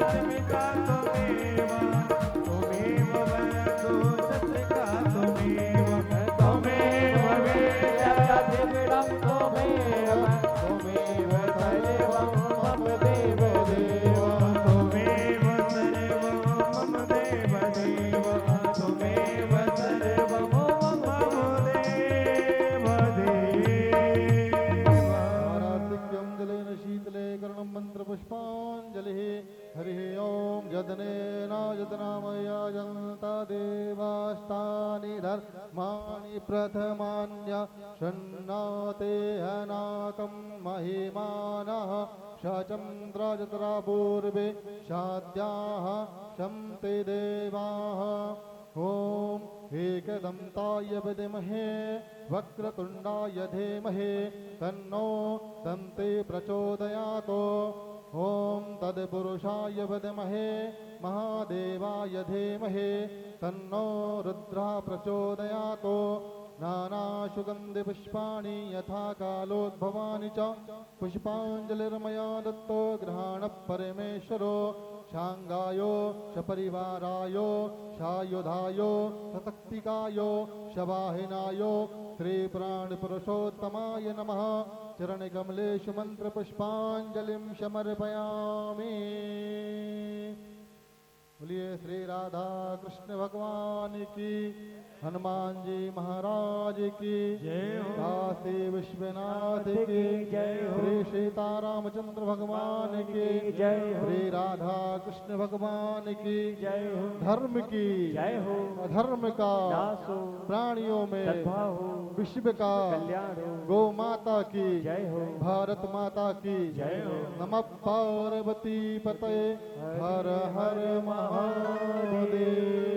Speaker 1: अस्मिता त्वमेव त्वमेव वरदो तत्का त्वमेव
Speaker 2: त्वमेव वेद्यधिगणं त्वमेव त्वमेव सर्वं मम देवदेव
Speaker 1: त्वमेव सर्वं मम देवदेव त्वमेव सर्वं मम देवदेव
Speaker 4: आराधिक्यं जलेन शीतले कर्णं मन्त्रपुष्पाञ्जलिः हरिः ॐ यदनेनायतनामया जनता देवास्तानि धर्माणि प्रथमान्य षण्णाते अनातं महिमानः शचन्द्रजतरा पूर्वे शाद्याः शन्ते देवाः ॐ एकदन्ताय विद्महे वक्रतुण्डाय धीमहि तन्नो दन्ते प्रचोदयात् ॐ तत्पुरुषाय विद्महे महादेवाय धीमहि तन्नो रुद्रः प्रचोदयात् नानासुगन्धिपुष्पाणि यथा कालोद्भवानि च पुष्पाञ्जलिर्मया दत्तो गृहाणः परमेश्वरो शाङ्गायो सपरिवारायो सायुधायो सशक्तिकायो शवाहिनायो श्रीप्राणपुरुषोत्तमाय नमः चरणकमलेषु मन्त्रपुष्पाञ्जलिं समर्पयामि। बोलिए श्री राधा कृष्ण भगवान की, हनुमान जी महाराज की
Speaker 1: जय हो।
Speaker 4: काशी विश्वनाथ की
Speaker 2: जय हो।
Speaker 4: श्री सीतारामचंद्र भगवान की
Speaker 2: जय हो।
Speaker 4: श्री राधा कृष्ण भगवान की
Speaker 2: जय हो।
Speaker 4: धर्म की
Speaker 2: जय हो।
Speaker 4: अधर्म का
Speaker 2: नाश हो।
Speaker 4: प्राणियों में
Speaker 2: सद्भाव हो।
Speaker 4: विश्व का
Speaker 2: कल्याण हो।
Speaker 4: गौ माता की
Speaker 2: जय हो।
Speaker 4: भारत माता की
Speaker 2: जय हो।
Speaker 4: नमः पार्वती पतये हर हर महादेव।